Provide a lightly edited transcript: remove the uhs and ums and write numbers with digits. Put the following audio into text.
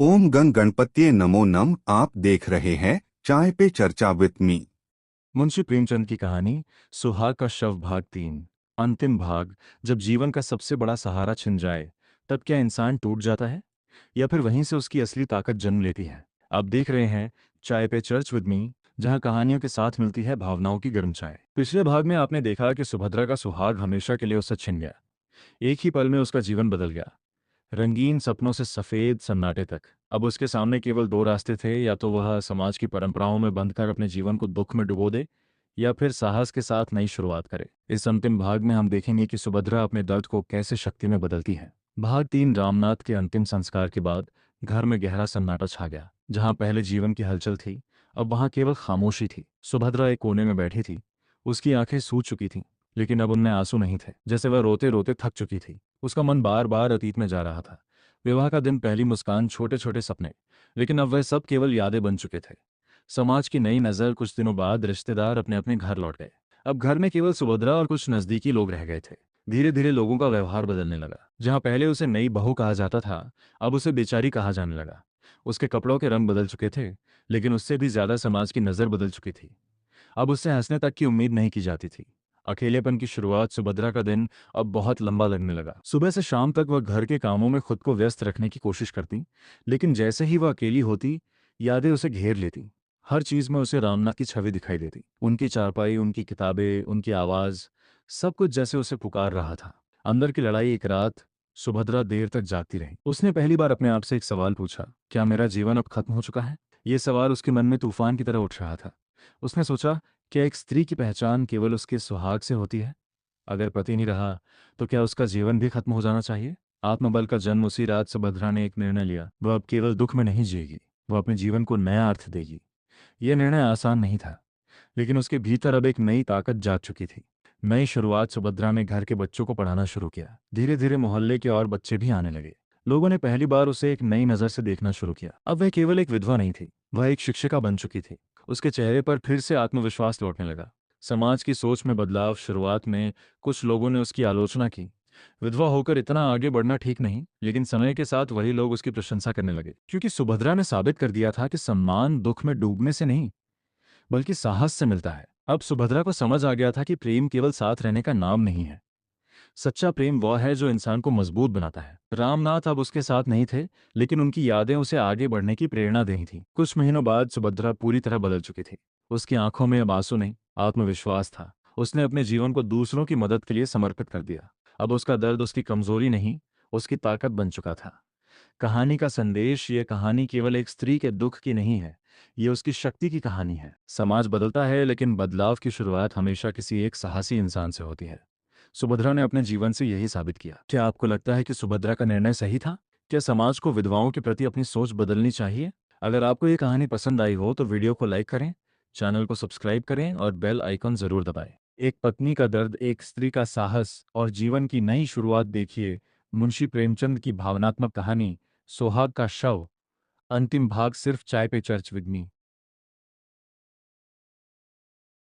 ओम गंग गणपत्ये नमो नम। आप देख रहे हैं चाय पे चर्चा विद मी। मुंशी प्रेमचंद की कहानी सुहाग का शव भाग 3। अंतिम भाग। जब जीवन का सबसे बड़ा सहारा छिन जाए तब क्या इंसान टूट जाता है या फिर वहीं से उसकी असली ताकत जन्म लेती है। आप देख रहे हैं चाय पे चर्च विद मी, जहां कहानियों के साथ मिलती है भावनाओं की गर्म चाय। पिछले भाग में आपने देखा कि सुभद्रा का सुहाग हमेशा के लिए उससे छिन गया। एक ही पल में उसका जीवन बदल गया, रंगीन सपनों से सफेद सन्नाटे तक। अब उसके सामने केवल दो रास्ते थे, या तो वह समाज की परंपराओं में बंधकर अपने जीवन को दुख में डुबो दे या फिर साहस के साथ नई शुरुआत करे। इस अंतिम भाग में हम देखेंगे कि सुभद्रा अपने दर्द को कैसे शक्ति में बदलती है। भाग 3। रामनाथ के अंतिम संस्कार के बाद घर में गहरा सन्नाटा छा गया। जहां पहले जीवन की हलचल थी, अब वहां केवल खामोशी थी। सुभद्रा एक कोने में बैठी थी। उसकी आंखें सूज चुकी थीं, लेकिन अब उनमें आंसू नहीं थे, जैसे वह रोते रोते थक चुकी थी। उसका मन बार बार अतीत में जा रहा था। विवाह का दिन, पहली मुस्कान, छोटे छोटे सपने, लेकिन अब वह सब केवल यादें बन चुके थे। समाज की नई नज़र, कुछ दिनों बाद रिश्तेदार अपने अपने घर लौट गए। अब घर में केवल सुभद्रा और कुछ नज़दीकी लोग रह गए थे। धीरे धीरे लोगों का व्यवहार बदलने लगा। जहां पहले उसे नई बहू कहा जाता था, अब उसे बेचारी कहा जाने लगा। उसके कपड़ों के रंग बदल चुके थे, लेकिन उससे भी ज्यादा समाज की नज़र बदल चुकी थी। अब उससे हंसने तक की उम्मीद नहीं की जाती थी। अकेलेपन की शुरुआत। सुभद्रा का दिन अब बहुत लंबा लगने लगा। सुबह से शाम तक वह घर के कामों में खुद को व्यस्त रखने की कोशिश करती, लेकिन जैसे ही वह अकेली होती, यादें उसे घेर लेती। हर चीज में उसे रामनाथ की छवि दिखाई देती। उनकी चारपाई, उनकी किताबें, उनकी आवाज, सब कुछ जैसे उसे पुकार रहा था। अंदर की लड़ाई। एक रात सुभद्रा देर तक जागती रही। उसने पहली बार अपने आप से एक सवाल पूछा, क्या मेरा जीवन अब खत्म हो चुका है? ये सवाल उसके मन में तूफान की तरह उठ रहा था। उसने सोचा, क्या एक स्त्री की पहचान केवल उसके सुहाग से होती है? अगर पति नहीं रहा तो क्या उसका जीवन भी खत्म हो जाना चाहिए? आत्मबल का जन्म। उसी रात सुभद्रा ने एक निर्णय लिया। वह अब केवल दुख में नहीं जिएगी, वह अपने जीवन को नया अर्थ देगी। यह निर्णय आसान नहीं था, लेकिन उसके भीतर अब एक नई ताकत जाग चुकी थी। नई शुरुआत। सुभद्रा ने घर के बच्चों को पढ़ाना शुरू किया। धीरे धीरे मोहल्ले के और बच्चे भी आने लगे। लोगों ने पहली बार उसे एक नई नज़र से देखना शुरू किया। अब वह केवल एक विधवा नहीं थी, वह एक शिक्षिका बन चुकी थी। उसके चेहरे पर फिर से आत्मविश्वास लौटने लगा। समाज की सोच में बदलाव। शुरुआत में कुछ लोगों ने उसकी आलोचना की, विधवा होकर इतना आगे बढ़ना ठीक नहीं, लेकिन समय के साथ वही लोग उसकी प्रशंसा करने लगे, क्योंकि सुभद्रा ने साबित कर दिया था कि सम्मान दुख में डूबने से नहीं, बल्कि साहस से मिलता है। अब सुभद्रा को समझ आ गया था कि प्रेम केवल साथ रहने का नाम नहीं है। सच्चा प्रेम वह है जो इंसान को मजबूत बनाता है। रामनाथ अब उसके साथ नहीं थे, लेकिन उनकी यादें उसे आगे बढ़ने की प्रेरणा दे रही थी। कुछ महीनों बाद सुभद्रा पूरी तरह बदल चुकी थी। उसकी आंखों में अब आंसू नहीं, आत्मविश्वास था। उसने अपने जीवन को दूसरों की मदद के लिए समर्पित कर दिया। अब उसका दर्द उसकी कमजोरी नहीं, उसकी ताकत बन चुका था। कहानी का संदेश। ये कहानी केवल एक स्त्री के दुख की नहीं है, ये उसकी शक्ति की कहानी है। समाज बदलता है, लेकिन बदलाव की शुरुआत हमेशा किसी एक साहसी इंसान से होती है। सुभद्रा ने अपने जीवन से यही साबित किया। क्या आपको लगता है कि सुभद्रा का निर्णय सही था? क्या समाज को विधवाओं के प्रति अपनी सोच बदलनी चाहिए? अगर आपको ये कहानी पसंद आई हो तो वीडियो को लाइक करें, चैनल को सब्सक्राइब करें और बेल आइकन जरूर दबाएं। एक पत्नी का दर्द, एक स्त्री का साहस और जीवन की नई शुरुआत देखिए। मुंशी प्रेमचंद की भावनात्मक कहानी सुहाग का शव, अंतिम भाग, सिर्फ चाय पे चर्च विद मी।